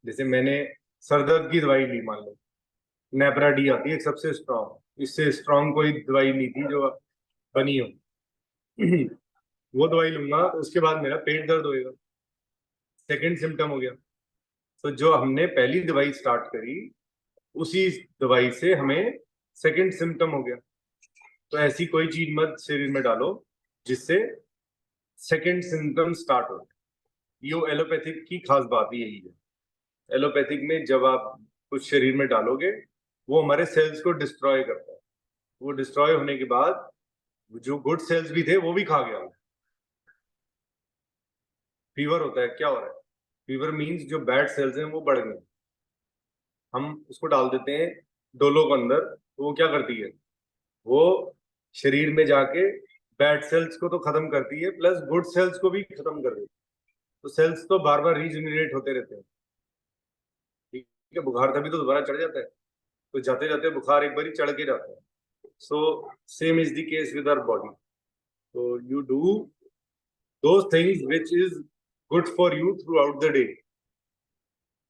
S1: जैसे मैंने सर दर्द की दवाई ली, मान लो नेपरा डी आती है सबसे स्ट्रांग, इससे स्ट्रांग कोई दवाई नहीं थी जो बनी हो। वो दवाई लूंगा तो उसके बाद मेरा पेट दर्द होएगा, सेकंड सिम्टम हो गया। तो जो हमने पहली दवाई स्टार्ट करी उसी दवाई से हमें सेकंड सिम्टम हो गया। तो ऐसी कोई चीज मत शरीर में डालो जिससे सेकंड सिम्टम स्टार्ट हो। ये एलोपैथिक की खास बात यही है। एलोपैथिक में जब आप कुछ शरीर में डालोगे वो हमारे सेल्स को डिस्ट्रॉय करता है। वो डिस्ट्रॉय होने के बाद जो गुड सेल्स भी थे वो भी खा गया। फीवर होता है, क्या हो रहा है? फीवर मींस जो बैड सेल्स हैं वो बढ़ गए। हम उसको डाल देते हैं डोलो को अंदर, तो वो क्या करती है, वो शरीर में जाके बैड सेल्स को तो खत्म करती है प्लस गुड सेल्स को भी खत्म कर देती है। तो सेल्स तो बार बार रीजनरेट होते रहते हैं। ठीक है, बुखार तभी तो दोबारा चढ़ जाता है, तो जाते जाते बुखार एक बार चढ़ के जाता है। So same is the case with our body. तो you do those things which is good for you throughout the day.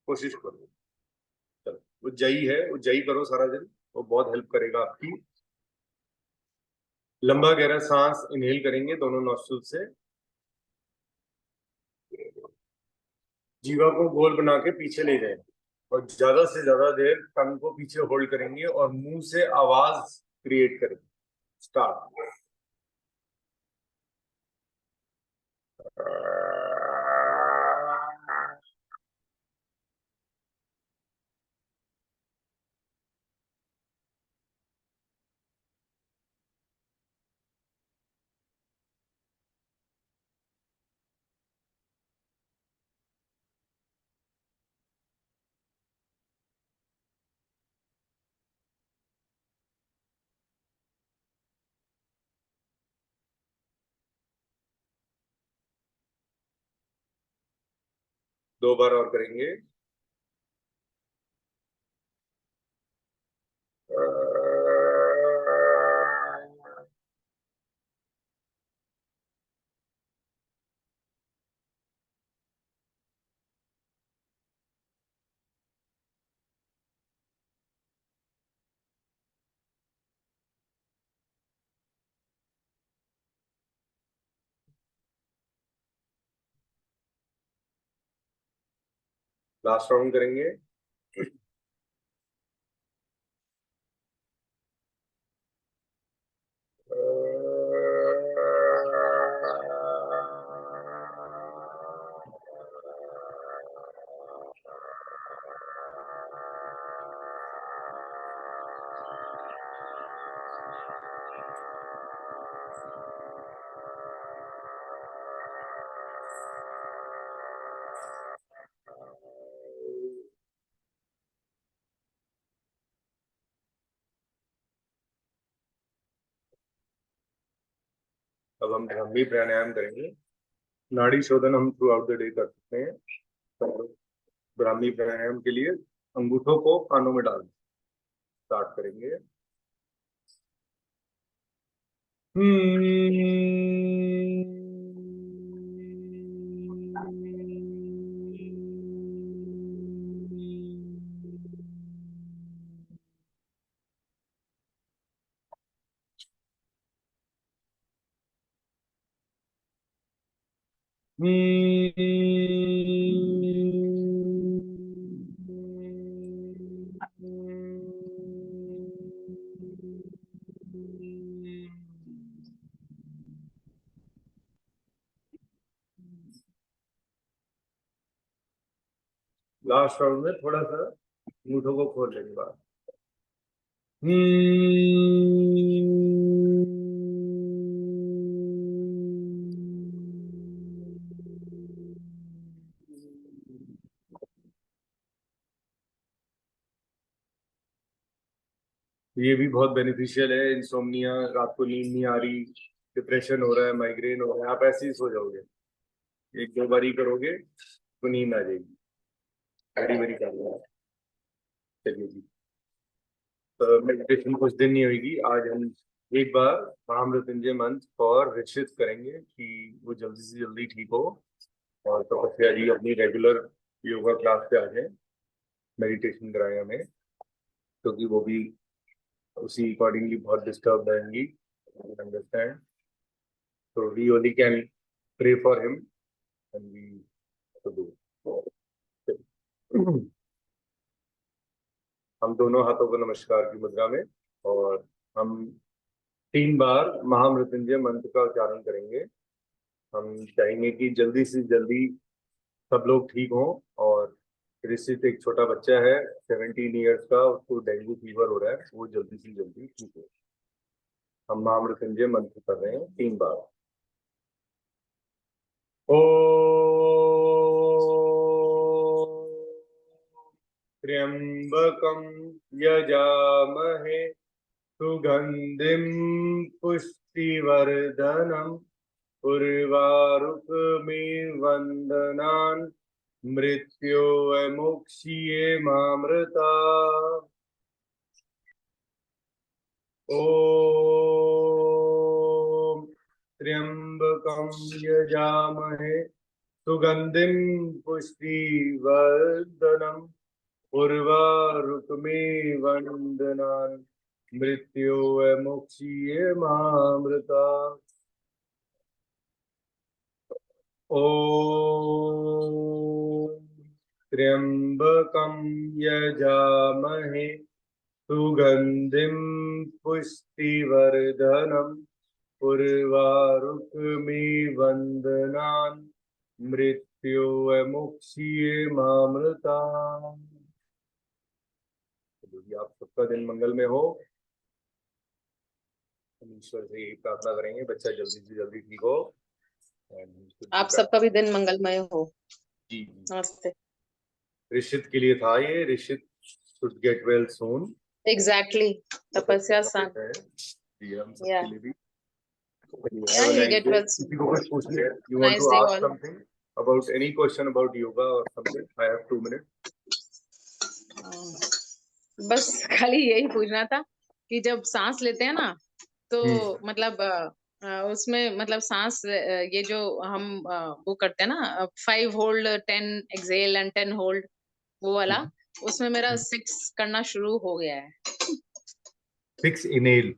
S1: कोशिश करो, चलो उज्जाई है, उज्जाई करो सारा दिन, वो बहुत हेल्प करेगा आपकी। लंबा गहरा सांस इनहेल करेंगे दोनों नॉस्ट्रिल से, जीवा को गोल बना के पीछे ले जाएंगे और ज्यादा से ज्यादा देर टंग को पीछे होल्ड करेंगे और मुंह से आवाज क्रिएट करेंगे। स्टार्ट। 2 बार और करेंगे। लास्ट राउंड करेंगे। अब हम भ्रामरी प्राणायाम करेंगे। नाड़ी शोधन हम थ्रू आउट द डे कर सकते हैं। तो भ्रामरी प्राणायाम के लिए अंगूठों को कानों में डाल स्टार्ट करेंगे। लास्ट राउंड में थोड़ा सा अंगूठों को खोलने के बाद ये भी बहुत बेनिफिशियल है। इंसोम्निया, रात को नींद नहीं आ रही, डिप्रेशन हो रहा है, माइग्रेन हो रहा है, आप ऐसे ही सो जाओगे। 1-2 बार ही करोगे तो नींद आ जाएगी। वेरी वेरी करना। चलिए जी, मेडिटेशन कुछ दिन नहीं होगी। आज हम एक बार महामृत्युंजय मंत्र और ऋषित करेंगे कि वो जल्दी से जल्दी ठीक हो और तपस्या जी अपनी रेगुलर योगा क्लास पे आ जाए, मेडिटेशन कराए हमें, क्योंकि वो भी उसी अकॉर्डिंगली बहुत डिस्टर्ब रहेंगी। अंडरस्टैंड? तो we only can pray for him and we to do. हम दोनों हाथों को नमस्कार की मुद्रा में और हम 3 बार महामृत्युंजय मंत्र का उच्चारण करेंगे। हम चाहेंगे कि जल्दी से जल्दी सब लोग ठीक हों। और ऋषित एक छोटा बच्चा है 17 इयर्स का, उसको डेंगू फीवर हो रहा है, वो जल्दी से जल्दी ठीक हो। हम महामृत्युंजय मंत्र कर रहे हैं 3 बार। त्र्यंबकं यजामहे सुगंधिं पुष्टिवर्धनम् उर्वारुकमिव मृत्योर्मुक्षीयमामृता। ॐ त्र्यंबकं यजामहे सुगंधिं पुष्टिवर्धनम् उर्वारुकमिव मृत्योर्मुक्षीयमामृता। ॐ त्र्यंबकं यजामहे सुगंधिं पुष्टिवर्धनम् उर्वारुकमिव मृत्योर्मुक्षीयमामृता। आप सबका दिन मंगलमय हो। हम ईश्वर से यही प्रार्थना करेंगे बच्चा जल्दी से जल्दी ठीक हो।
S2: आप सबका भी दिन मंगलमय हो।
S1: जी
S2: नमस्ते।
S1: ऋषित के लिए था ये। Rishit should get well soon.
S2: Exactly. तपस्या सान।
S1: जी हम
S2: Yeah.
S1: सबके लिए भी।
S2: Yeah, he'll get well soon.
S1: किसी को कुछ पूछना है? You want
S2: Nice
S1: to
S2: day
S1: ask
S2: all.
S1: something? about any question about yoga or something? I have 2 minutes.
S2: बस खाली यही पूछना था कि जब सांस लेते हैं ना तो मतलब उसमें मतलब सांस ये जो हम वो करते हैं ना 5 होल्ड 10 एक्सेल एंड 10 होल्ड वो वाला उसमें मेरा 6 करना शुरू हो गया है.
S1: 6 inhale,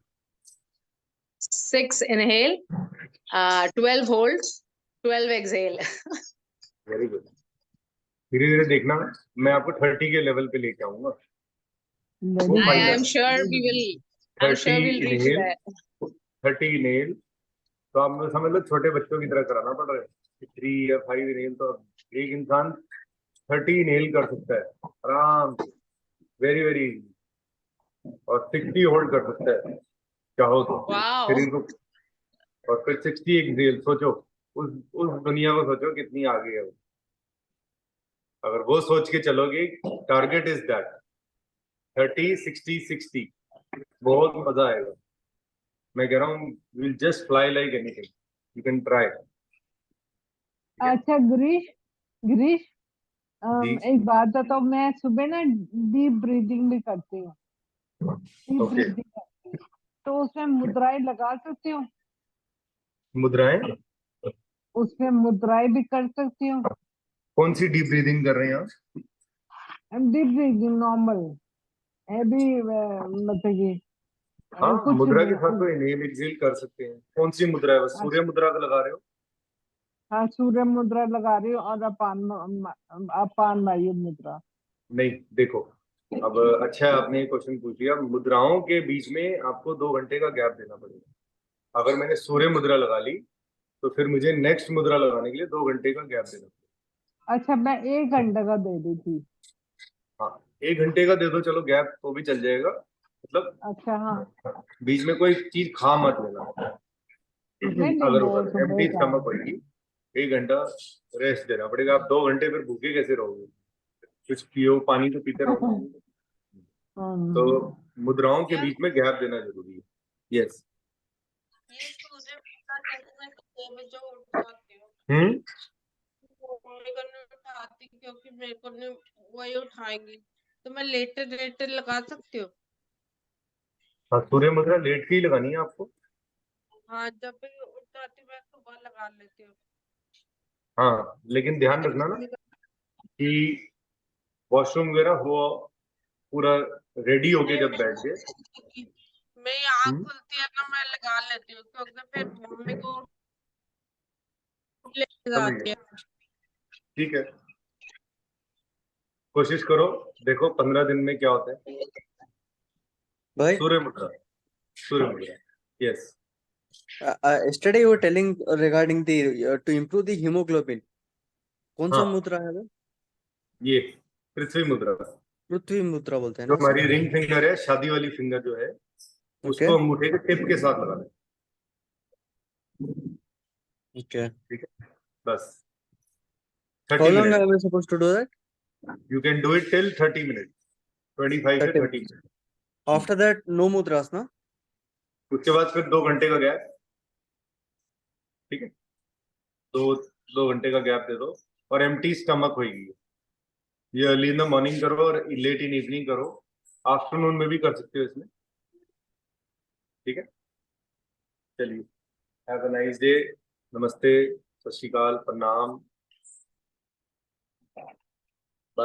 S2: 6 inhale 12 hold 12 exhale.
S1: Very good. धीरे धीरे देखना, मैं आपको 30 के लेवल पे लेके आऊंगा.
S2: I am sure we will. I'm sure we'll reach that.
S1: 30 inhale, तो आप समझ लो छोटे बच्चों की तरह कराना पड़ रहा है. 3 या 5 inhale तो एक इंसान 30 inhale कर सकता है आराम से, वेरी वेरी. और 60 होल्ड कर सकता है चाहो तो.
S2: Wow.
S1: फिर इनको और फिर 60 एक्सेल. सोचो उस दुनिया को सोचो कितनी आगे है वो. अगर वो सोच के चलोगे, टारगेट इज दैट 30 60 60. बहुत मजा आएगा. मैं कह रहा हूँ will just fly like anything. You can try.
S5: अच्छा गिरीश,
S1: जी.
S5: एक बात बताओ, मैं सुबह ना डीप ब्रीदिंग भी करती हूँ. Deep
S1: Okay.
S5: ब्रीदिंग करती हूँ तो उसमें मुद्राएं लगा सकती हूँ?
S1: मुद्राएं?
S5: उसमें मुद्राएं भी कर सकती हूँ?
S1: कौन सी डीप ब्रीदिंग कर रहे हैं आप?
S5: डीप ब्रीदिंग नॉर्मल अभी मतलब कि
S1: हाँ,
S5: कुछ
S1: मुद्रा के साथ तो इनहेल एक्सहेल कर सकते हैं. कौन सी मुद्रा है? बस सूर्य मुद्रा का लगा रहे हो?
S5: हाँ, सूर्य मुद्रा लगा रही हूँ और अपान वायु मुद्रा.
S1: नहीं, देखो अब अच्छा है आपने ये क्वेश्चन पूछ लिया. मुद्राओं के बीच में आपको 2 घंटे का गैप देना पड़ेगा. अगर मैंने सूर्य मुद्रा लगा ली तो फिर मुझे नेक्स्ट मुद्रा लगाने के लिए 2 घंटे का गैप देना पड़ेगा.
S5: अच्छा, मैं 1 घंटे का दे दी थी.
S1: हाँ, 1 घंटे का दे दो, चलो गैप तो भी चल जाएगा. मतलब
S5: अच्छा, हाँ.
S1: बीच में कोई चीज खा मत लेना.
S5: नहीं
S1: अगर
S5: वो तो
S1: एम्प्टी
S5: बेकार
S1: स्टमक होगी 1 घंटा रेस्ट देना पड़ेगा. आप 2 घंटे फिर भूखे कैसे रहोगे? कुछ पियो, पानी तो पीते रहो. तो मुद्राओं के बीच में गैप देना जरूरी है. यस.
S4: ये सूर्य मुद्रा जैसे मैं 2 बजे उठ जाती हूँ. मम्मी को नहीं उठाती क्योंकि मेरे को नहीं वही उठाएंगी, तो मैं लेटे लेटे लगा सकती हूँ.
S1: हाँ, सूर्य मुद्रा लेट के ही लगानी है आपको.
S4: हाँ, जब भी उठ जाती मैं सुबह लगा लेती हूँ.
S1: हाँ, लेकिन ध्यान रखना ना कि वॉशरूम वगैरह हो, पूरा रेडी होके जब बैठ गए.
S4: मेरी आँख खुलती है ना मैं लगा लेती हूँ क्योंकि फिर मम्मी को ले जाती है.
S1: ठीक है, कोशिश करो, देखो 15 दिन में क्या होता है.
S6: भाई,
S1: सूर्य मुद्रा. Yes.
S6: yesterday you were telling regarding the to improve the hemoglobin. कौन सा
S1: हाँ.
S6: मुद्रा है वो?
S1: ये पृथ्वी मुद्रा.
S6: पृथ्वी मुद्रा बोलते हैं
S1: जो
S6: ना
S1: हमारी रिंग फिंगर है, शादी वाली फिंगर जो है, उसको अंगूठे के टिप के साथ लगाना है.
S6: Okay.
S1: ठीक है, बस.
S6: How
S1: 30
S6: long
S1: minutes.
S6: are we supposed to do that?
S1: You can do it till 30 minutes. 25 से 30 minutes.
S6: After that, no mudras, ना?
S1: उसके बाद फिर 2 घंटे का गैप. ठीक है, 2 घंटे का गैप दे दो और एम्प्टी स्टमक होगी. ये अर्ली इन द मॉर्निंग करो और लेट इन इवनिंग करो. आफ्टरनून में भी कर सकते हो इसमें. ठीक है, चलिए. Have a nice day. नमस्ते, सत श्री अकाल, प्रणाम.